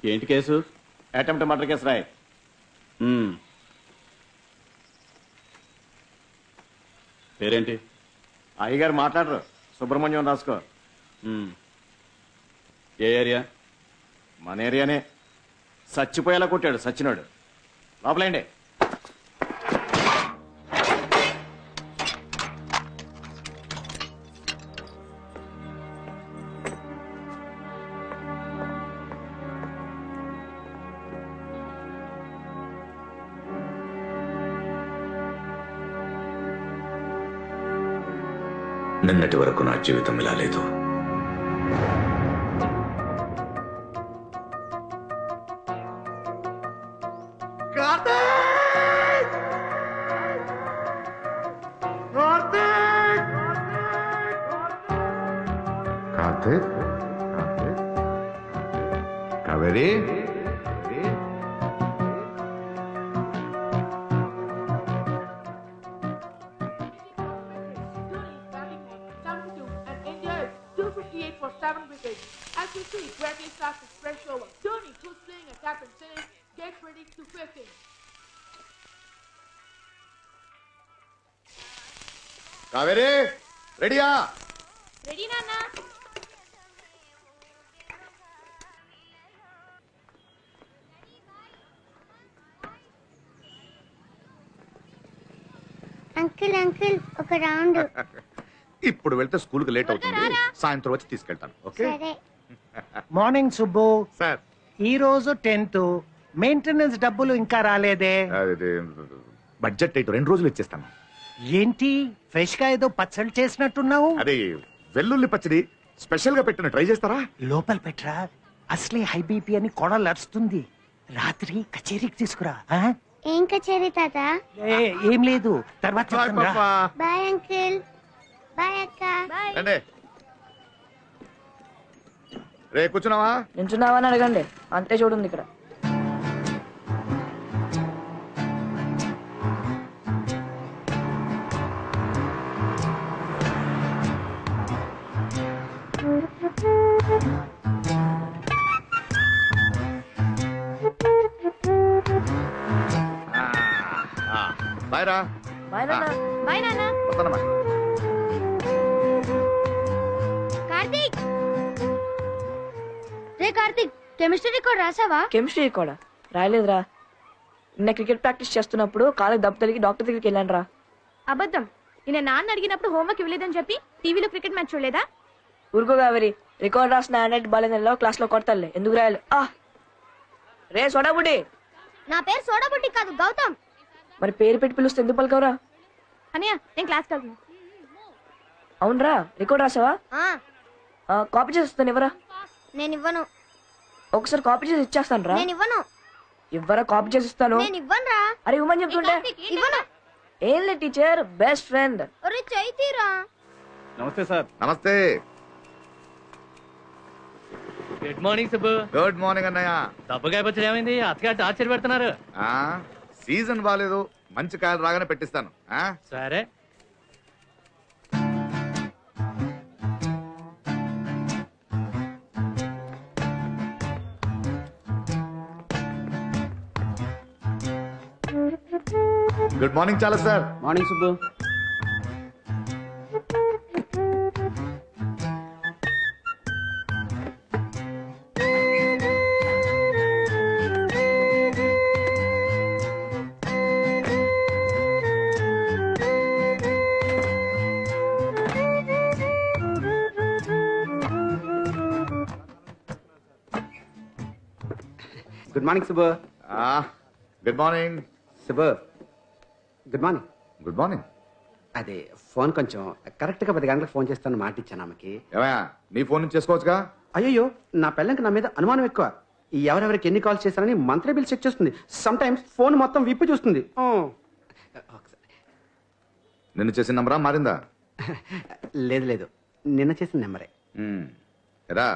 ఏంటి case? Attempt murder case రాయ్. పేరేంటి? అయ్యగారు మాట్లాడరు. సుబ్రహ్మణ్యం రాసుకో. ఏ ఏరియా? మన ఏరియానే. చచ్చిపోయేలా కొట్టాడు సచ్చినాడు. లోపలేండి. నిన్నటి వరకు నా జీవితం ఇలా లేదు. కావేరి, కావేరి రెడీయా? రెడీ నాన్న. అంకుల్ అంకుల్ ఒక రౌండ్. ఇప్పుడు వెళ్తే స్కూల్ కి లేట్ అవుతుంది. సాయంత్రం వచ్చి తీసుకెళ్తాను. ఓకే. సరే. మార్నింగ్ సుబ్బు. సార్, ఈ రోజు 10th మెయింటెనెన్స్ డబ్బులు ఇంకా రాలేదే? బడ్జెట్ 2 రోజులు ఇచ్చేస్తాను. ఏంటి ఫ్రెష్ గా ఏదో పచ్చడి చేసినట్టున్నావు? అదే వెల్లుల్లి పచ్చడి స్పెషల్ గా పెట్టిన ట్రై చేస్తారా? లోపల పెట్టరా, అసలే హై బీపీ అని కొడలు అరుస్తుంది. రాత్రి కచేరీకి తీసుకురా. ఆ? ఏం కచేరీ తాత? ఏం లేదు, తర్వాత చెప్తానురా. Bye uncle. బాయ్ అక్క. రండి. రే కూర్చున్నావా? నించున్నావా అని అడగండి, అంతే చూడండి ఇక్కడ. బాయ్ రా. బాయ్ నాన్న. బాయ్ నాన్న. వస్తానమ్మా. కార్తీక్, రే కార్తీక్, కెమిస్ట్రీ రికార్డ్ రాసావా? కెమిస్ట్రీ కూడా రాయలేదురా. నిన్న క్రికెట్ ప్రాక్టీస్ చేస్తున్నప్పుడు కాళ్ళకి దెబ్బ తగిలి డాక్టర్ దగ్గరికి వెళ్ళాను రా. అబద్ధం. నిన్న నాన్న అడిగినప్పుడు హోంవర్క్ ఇవ్వలేదని చెప్పి టీవీలో క్రికెట్ మ్యాచ్ చూడలేదా? ఊరుకో కావేరి, రికార్డ్ రాసిన హ్యాండ్ బాలేనలో క్లాస్ లో కొడతాలే, ఎందుకు రాయాలి? రే సోడాబుడ్డి. నా పేరు సోడాబుడ్డి కాదు, గౌతమ్. మరి పేరు పెట్టి పిలుస్తే ఎందుకు పలకవరా? అన్నయ్య, నేను క్లాస్కి వెళ్తున్నా. అవునరా, రికార్డ్ రాసావా? కాపీ చేసి ఇస్తాను, ఇవ్వరా. నేను ఇవ్వను. ఒకసారి కాపీ చేసి ఇచ్చేస్తాను రా. నేను ఇవ్వను. ఇవ్వరా, కాపీ చేసి ఇస్తాను. నేను ఇవ్వను రా. అరే ఇవ్వమని చెప్తుంటే. ఇవ్వను. ఏం లే టీచర్, బెస్ట్ ఫ్రెండ్. ఒరే చైతీరా. నమస్తే సార్. నమస్తే. Good morning Subbu. Good morning అన్నయ్య. దబ్బకాయ పచ్చడి ఏమైంది? అత్తగా టార్చర్ పెడుతున్నారు. సీజన్ బాగాలేదు, మంచి కాయలు రాగానే పెట్టిస్తాను. సరే. గుడ్ మార్నింగ్ చాలా sir. Morning Subbu. Good morning Subbu. Good morning Subbu. Good morning. Good morning. అదే ఫోన్ కొంచెం కరెక్ట్గా 10 గంటలకు ఫోన్ చేస్తాను మాట ఇచ్చాను ఆమెకి. ఏమయ్యా, నీ ఫోన్ నుంచి చేసుకోవచ్చుగా? అయ్యో, నా పిల్లలకి నా మీద అనుమానం ఎక్కువ. ఎవరెవరికి ఎన్ని కాల్స్ చేశారని మంత్లీ బిల్ చెక్ చేస్తుంది. సమ్ టైమ్స్ ఫోన్ మొత్తం విప్పి చూస్తుంది. నిన్ను చేసిన నంబరా మారిందా? లేదు లేదు, నిన్న చేసిన నెంబరే. రా,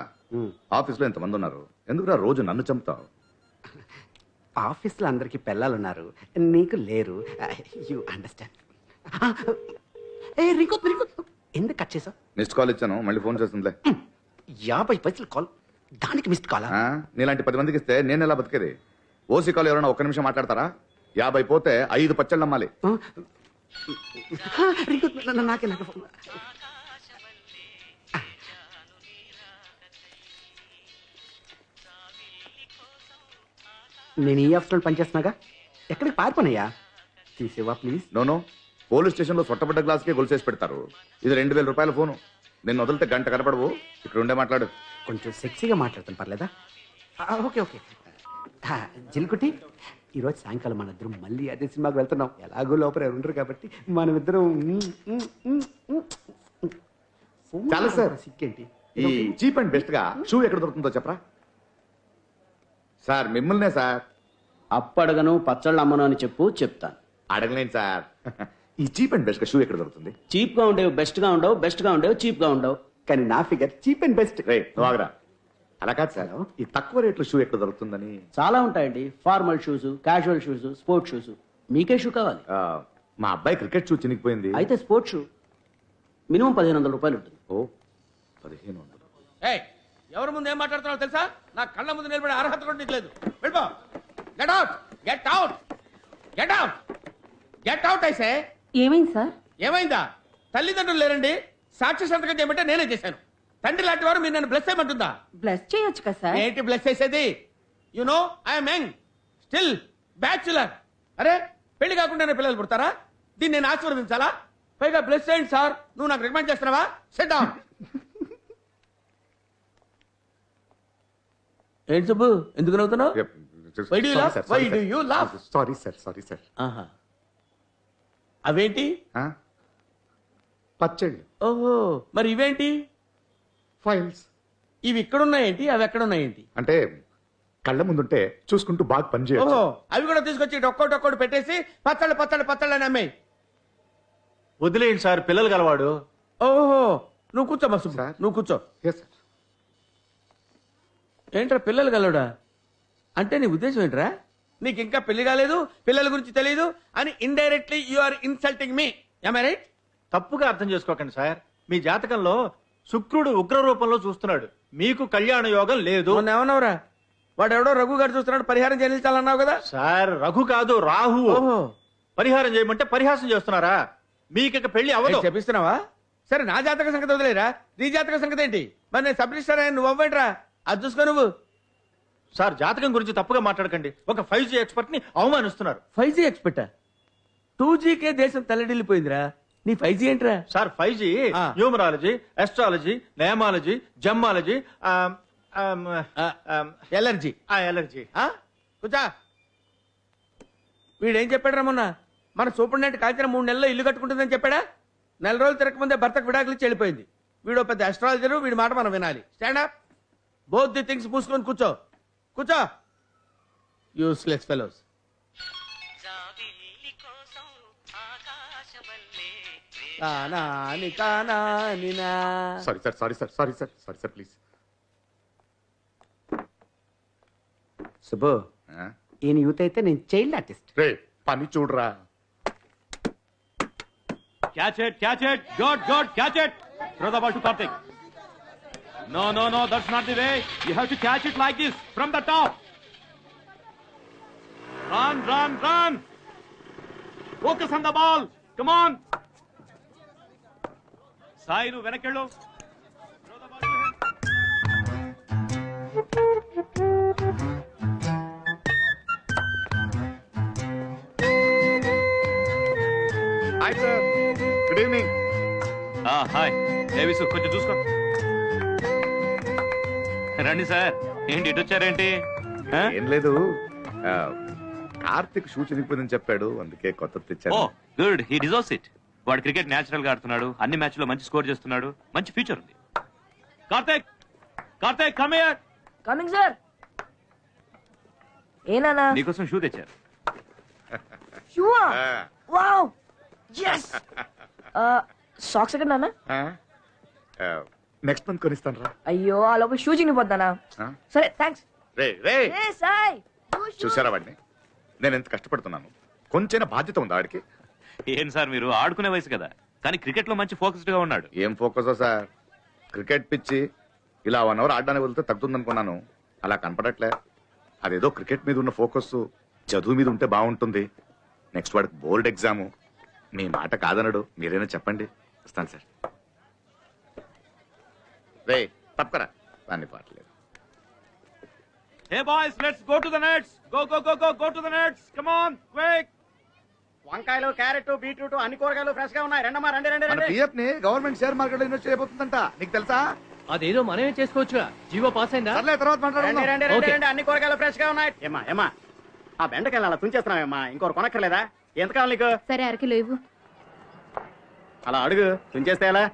ఆఫీస్లో ఎంతమంది ఉన్నారు, ఎందుకురా రోజు నన్ను చంపుతావు? ఆఫీస్లో అందరికి పిల్లలు ఉన్నారు, నీకు లేరు. You understand. ఎందుకు కట్ చేసావు? మిస్డ్ కాల్ ఇచ్చాను, మళ్ళీ ఫోన్ చేస్తుందిలే. 50 పైసలు కాల్. దానికి మిస్డ్ కాల్ ఆ? నీలాంటి 10 మందికి ఇస్తే నేను ఎలా బతికేది? ఓసీ కాల్ ఎవరైనా ఒక్క నిమిషం మాట్లాడతారా? 50 పోతే 5 పచ్చళ్ళు నమ్మాలి. నాకే నాకు phone. నేను ఈ ఆఫీస్లో పనిచేస్తున్నాగా, ఎక్కడికి పారిపోనయ్యా? తీసేవా ప్లీజ్? నోనో, పోలీస్ స్టేషన్ లో సొట్టబడ్డ గ్లాస్కే గొలుసేసి పెడతారు. ఇది 2000 రూపాయల ఫోను. నిన్ను వదిలితే గంట కనపడవు. ఇక్కడ ఉండే మాట్లాడు. కొంచెం సెక్సీగా మాట్లాడతాను, పర్లేదా? Okay okay. జిల్కుటి, ఈరోజు సాయంకాలం మన ఇద్దరం మళ్ళీ అదే సినిమాకి వెళ్తున్నాం. ఎలాగో లోపల ఎవరు ఉండరు కాబట్టి మనమిద్దరం చాలా సార్. సిక్కేంటి? ఈ చీప్ అండ్ బెస్ట్ గా షూ ఎక్కడ దొరుకుతుందో చెప్పరా? సార్ మిమ్మల్నే సార్. అప్పడగను పచ్చళ్ళు అమ్మను అని చెప్పు, చెప్తాను. అడగలేను సార్. ఈ చీప్ అండ్ బెస్ట్ గా షూ ఎక్కడ దొరుకుతుంది? చీప్ గా ఉండేవి బెస్ట్ గా ఉండవు, బెస్ట్ గా ఉండేవి చీప్ గా ఉండవు. కానీ నా ఫిగర్ చీప్ అండ్ బెస్ట్. రే నువ్వు ఆగరా. అలా కాదు సార్, ఈ తక్కువ రేట్లో షూ ఎక్కడ దొరుకుతుందని. చాలా ఉంటాయండి. Formal shoes, casual shoes, sports shoes. మీకే షూ కావాలి? మా అబ్బాయి క్రికెట్ షూ చినిగిపోయింది. అయితే స్పోర్ట్స్ షూ మినిమం 1500 రూపాయలు ఉంటుంది. ఓ 1500. ఎవరి ముందు ఏం మాట్లాడుతున్నావు తెలుసా? నా కళ్ళ ముందు నిలబడే అర్హత కూడా నీకు లేదు. వెళ్ళిపో. Get out, get out, get out, get out. అయితే ఏమైంది సార్? ఏమైందా? తల్లిదండ్రులు లేరండి, సాక్షి సంతకం చేయమంటే నేనే చేశాను. తండ్రి లాంటి వారు మీరు నన్ను బ్లెస్ చేయమంటుందా? బ్లస్ చేయొచ్చు కదా సార్. ఏంటి బ్లెస్ చేసేది? You know I'm young, still bachelor. అరే పెళ్లి కాకుండానే పిల్లలు పుడతారా? దీన్ని నేను ఆశీర్వదించాలా? పైగా బ్లెస్ చేయండి సార్. నువ్వు నాకు రికమెండ్ చేస్తున్నావా? SIT down. ఏంటి సుబ్బు, ఎందుకు నవ్వుతున్నావు? Why do you laugh? Why do you laugh? Sorry sir, sorry sir. ఆహా, అవేంటి? పచ్చళ్ళు. ఓహో, మరి ఇవేంటి? ఫైల్స్. ఇవి ఇక్కడ ఉన్నాయేంటి, అవి ఎక్కడ ఉన్నాయేంటి? అంటే కళ్ళ ముందుంటే చూసుకుంటూ బాగా పనిచేయచ్చు. ఓహో, అవి కూడా తీసుకొచ్చి ఒక్కోటి పెట్టేసి పచ్చళ్ళు పచ్చళ్ళు పచ్చళ్ళు అని అమ్మాయి. వదిలేయండి సార్, పిల్లలు గలవాడు. ఓహో, నువ్వు కూర్చోమ్మా సుబ్బు, సార్. నువ్వు కూర్చో. Yes, sir. ఏంట్రా పిల్లలు కలవడా? అంటే నీ ఉద్దేశం ఏంట్రా? నీకు ఇంకా పెళ్లి కాలేదు, పిల్లల గురించి తెలియదు అని indirectly you are insulting me. am I right? తప్పుగా అర్థం చేసుకోకండి సార్. మీ జాతకంలో శుక్రుడు ఉగ్ర రూపంలో చూస్తున్నాడు. మీకు కళ్యాణ యోగం లేదు. మొన్న ఏమన్నావురా? వాడు ఎవడో రఘు గారు చూస్తున్నాడు, పరిహారం చెల్లించాలన్నావు కదా? సార్ రఘు కాదు, రాహు. ఓహో, పరిహారం చేయమంటే పరిహాసం చేస్తున్నారా? మీకు పెళ్లి అవ్వదు. చెప్పిస్తున్నావా? సరే, నా జాతక సంగతి వదిలేరా, నీ జాతక సంగతి ఏంటి? మరి నేను సబ్ రిజిస్టర్ అయ్యాను, నువ్వు అవ్వేంట్రా? అది చూసుకో నువ్వు. సార్ జాతకం గురించి తప్పుగా మాట్లాడకండి. ఒక 5G ఎక్స్పర్ట్ ని అవమానిస్తున్నారు. 5G ఎక్స్పెక్టా? 2Gకే దేశం తల్లడిల్లిపోయిందా? నీ 5G ఏంట్రా? సార్ 5G ఆ. న్యూమరాలజీ, ఎస్ట్రాలజీ, నయమాలజీ, జమ్మాలజీ, ఎలర్జీ. ఎలర్జీ. కూర్చా. వీడేం చెప్పాడు రా మొన్న? మన సూపరింటెండెంట్ కాల్చిన 3 నెలల్లో ఇల్లు కట్టుకుంటుందని చెప్పాడా? 4 రోజులు తిరగకముందే భర్తకు విడాకులు ఇచ్చి వెళ్ళిపోయింది. వీడు పెద్ద అస్ట్రాలజరు, వీడి మాట మనం వినాలి. Stand up. Both the things పూసుకొని కూర్చో. కూర్చో. Useless fellows. Sorry sir, sorry sir, sorry sir, sorry sir, please. Subbu, ఈయన యూత్ అయితే నేను చైల్డ్ ఆర్టిస్ట్. రే పని చూడరా. Catch it, catch it. Good, good, catch it. Throw the ball to Karthik. No, no, no, that's not the way. You have to catch it like this, from the top. Run, run, run. Focus on the ball. Come on. Sai, nu venakkellu. Throw the ball to him. Hi sir, good evening. Hi దేవిసు, కొంచెం చూసుకో. రండి sir. ఏంటి ఇటు వచ్చారేంటి? ఏం లేదు, Karthik shoe చినిగిపోయిందని చెప్పాడు, అందుకే కొత్త ఓ తెచ్చాను. Good, he deserves it. వాడు క్రికెట్ న్యాచురల్ గా ఆడుతున్నాడు, అన్ని మ్యాచ్ లో మంచి స్కోర్ చేస్తున్నాడు, మంచి ఫ్యూచర్ ఉంది. Karthik, Karthik come here. Coming sir. ఏనా నీకోసం షూ తెచ్చారు. షూవా? Wow, yes. సాక్స్ ఎక్కడ నాన్న? నెక్స్ట్ మంత్ కొనిస్తాను రా. అయ్యో, ఆ లోపల షూ చినిగిపోతానా? సరే, థ్యాంక్స్. రే రే, ఏ సాయ్, చూసారా వాడిని? నేను ఎంత కష్టపడుతున్నాను. కొంచెం బాధ్యత ఉందా వాడికి? ఏం సార్ మీరు ఆడుకునే వయసు కదా, కానీ క్రికెట్ లో మంచి ఫోకస్డ్ గా ఉన్నాడు. ఏం ఫోకస్ సార్, క్రికెట్ పిచ్చి ఇలా 1 అవర్ ఆడడానికి వెళ్తే తగ్గుతుంది అనుకున్నాను, అలా కనపడట్లే. అదేదో క్రికెట్ మీద ఉన్న ఫోకస్ చదువు మీద ఉంటే బాగుంటుంది. నెక్స్ట్ వాడికి బోర్డ్ ఎగ్జాము. మీ మాట కాదనడు, మీరైనా చెప్పండి. వస్తాను సార్. రే తప్పకరా, దాన్ని పాటలేదు. Hey boys, let's go to the nets. Go to the nets. Come on, quick. వంకాయలు, క్యారెట్, బీట్రూట్ అన్ని కూరగాయలు ఫ్రెష్ గా ఉన్నాయి. రండమ్మా, రండి రండి మన రండి. పిఎఫ్ ని గవర్నమెంట్ షేర్ మార్కెట్ లో ఇన్వెస్ట్ చేయబోతుందంట, నీకు తెలుసా? అదేదో మనమే చేసుకోవచ్చుగా, జీవో పాస్ అయిందా? సర్లే, తర్వాత రండి మాట్లాడుకుందాం. రండి రండి రండి, అన్ని కూరగాయలు ఫ్రెష్ గా ఉన్నాయి. ఏమా ఆ బెండకాయలు అలా తుంచేస్తున్నావేమ్మా, ఇంకోరు కొనక్కర్లేదా? ఎంత కావాలి నీకు? సరే అరకిలో ఇవ్వు. అలా అడుగు, తుంచేస్తే ఎలా?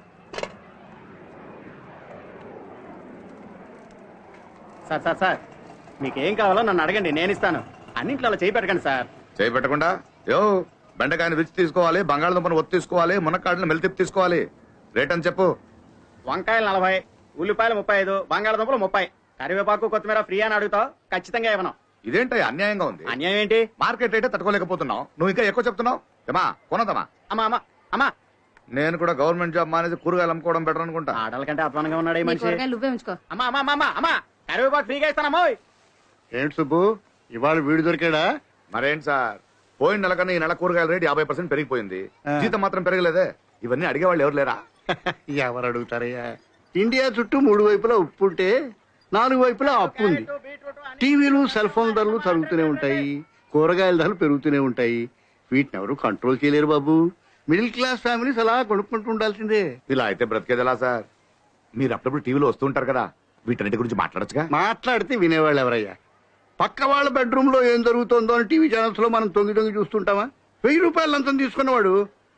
సార్ మీకేం కావాలో నన్ను అడగండి, నేను ఇస్తాను. అన్నింట్లో అలా చేయి పెట్టకండి సార్. చేయి పెట్టకుండా బెండకాయని రుచి తీసుకోవాలి, బంగాళదుంపను ఒత్తి తీసుకోవాలి, మునక్కాడలను మెలితిప్పి తీసుకోవాలి. రేట్ అని చెప్పు. వంకాయలు 40, ఉల్లిపాయలు 35, బంగాళదుంపలు 30, కరివేపాకు కొత్తిమీర ఫ్రీ అని అడుగుతావు, ఖచ్చితంగా ఇవ్వను. ఇదేంట అన్యాయంగా ఉంది? అన్యాయం ఏంటి? మార్కెట్ రేటే తట్టుకోలేకపోతున్నావు, నువ్వు ఇంకా ఎక్కువ చెప్తున్నావు. ఏమా కొనదమ్మా? అమ్మా నేను కూడా గవర్నమెంట్ జాబ్ మానేసి కూరగాయలు అమ్ముకోవడం బెటర్ అనుకుంటా. ఆడల కంటే అధ్వానంగా ఉన్నాడు ఈ మనిషి. నువ్వే ఉంచుకో. అమ్మా కరివేపాకు ఫ్రీగా ఇస్తానమ్మా. ఏంటి సుబ్బు, ఇవాళ వీడు దొరికాడా? మరేంటి సార్, పోయిన నెల కన్నా ఈ నెల కూరగాయల రేట్ 50% పెరిగిపోయింది, జీతం మాత్రం పెరగలేదే. ఇవన్నీ అడిగేవాళ్ళు ఎవరు లేరా? ఎవరు అడుగుతారయ్యా? ఇండియా చుట్టూ 3 వైపులా ఉప్పు ఉంటే 4 వైపులా అప్పు ఉంది. టీవీలు, సెల్ ఫోన్ ధరలు తరుగుతూనే ఉంటాయి, కూరగాయల ధరలు పెరుగుతూనే ఉంటాయి. వీటిని ఎవరు కంట్రోల్ చేయలేరు బాబు. మిడిల్ క్లాస్ ఫ్యామిలీస్ అలా కొనుక్కుంటూ ఉండాల్సిందే. ఇలా అయితే బ్రతికేది ఎలా సార్? మీరు అప్పుడప్పుడు టీవీలో వస్తుంటారు కదా, వీటన్నిటి గురించి మాట్లాడచ్చుగా. మాట్లాడితే వినేవాళ్ళు ఎవరయ్యా? పక్క వాళ్ళ బెడ్రూమ్ లో ఏం జరుగుతుందో అని టీవీ ఛానల్స్ లో మనం తొంగి చూస్తుంటామా? 1000 రూపాయలు లంచం తీసుకున్నవాడు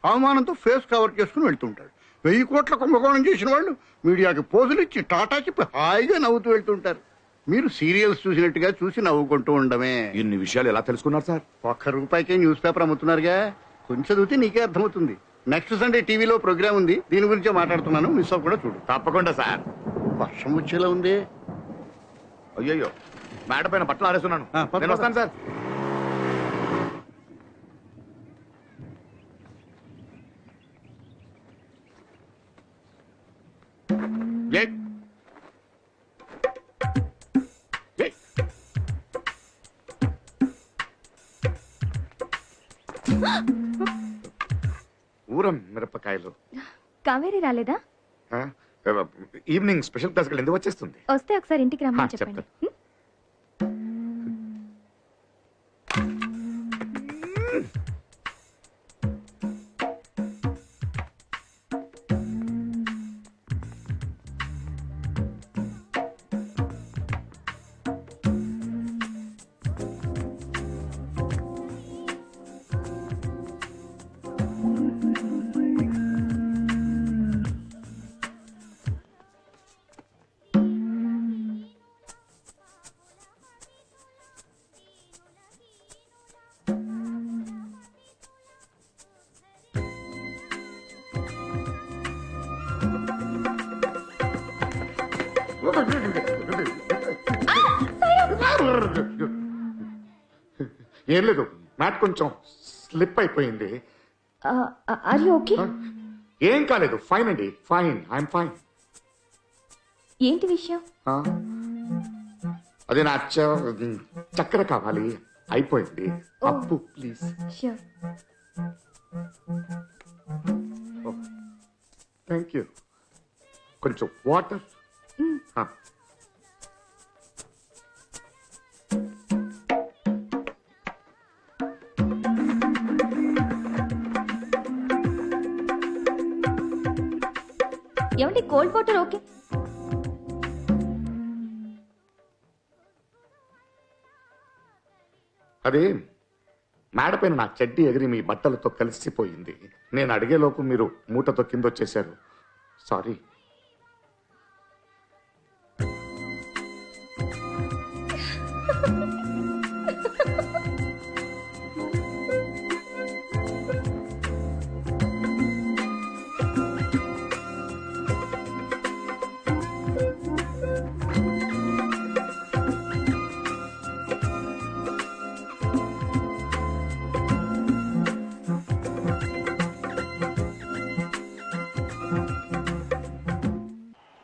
అవమానంతో ఫేస్ కవర్ చేసుకుని వెళ్తుంటాడు. 1000 కోట్ల కుంభకోణం చేసిన వాళ్ళు మీడియాకి పోజులు ఇచ్చి టాటా చెప్పి హాయిగా నవ్వుతూ వెళ్తుంటారు. మీరు సీరియల్స్ చూసినట్టుగా చూసి నవ్వుకుంటూ ఉండమే. ఇన్ని విషయాలు ఎలా తెలుసుకున్నారు సార్? 1 రూపాయికే న్యూస్ పేపర్ అమ్ముతున్నారుగా, కొంచెం చదివితే నీకే అర్థమవుతుంది. నెక్స్ట్ సండే టీవీలో ప్రోగ్రామ్ ఉంది, దీని గురించే మాట్లాడుతున్నాను, మిస్ అవ్వకుండా చూడు. తప్పకుండా సార్. వర్షం వచ్చేలా ఉంది. అయ్యయ్యో, మేడ పైన బట్టలు ఆరేస్తున్నాను, నేను వస్తాను సార్. ఊరం మిరపకాయలు. కావేరి రాలేదా? ఈవినింగ్ స్పెషల్ క్లాస్ ఎందుకు వచ్చేస్తుంది? వస్తే ఒకసారి ఇంటికి రమ్మని చెప్పండి. ఏం లేదు, మ్యాట్ కొంచెం స్లిప్ అయిపోయింది. ఏం కాలేదు, ఫైన్ అండి, ఫైన్, ఐఎమ్ ఫైన్. ఏంటి విషయం? అదే నా చక్కెర కావాలి, అయిపోయింది. అప్పు ప్లీజ్. Thank you. కొంచెం వాటర్. ఏమండి, కోల్డ్ వాటర్ ఓకే? అదే మేడ పైన నా చెడ్డీ ఎగిరి మీ బట్టలతో కలిసిపోయింది. నేను అడిగేలోపు మీరు మూటతో కింద వచ్చేసారు. సారీ.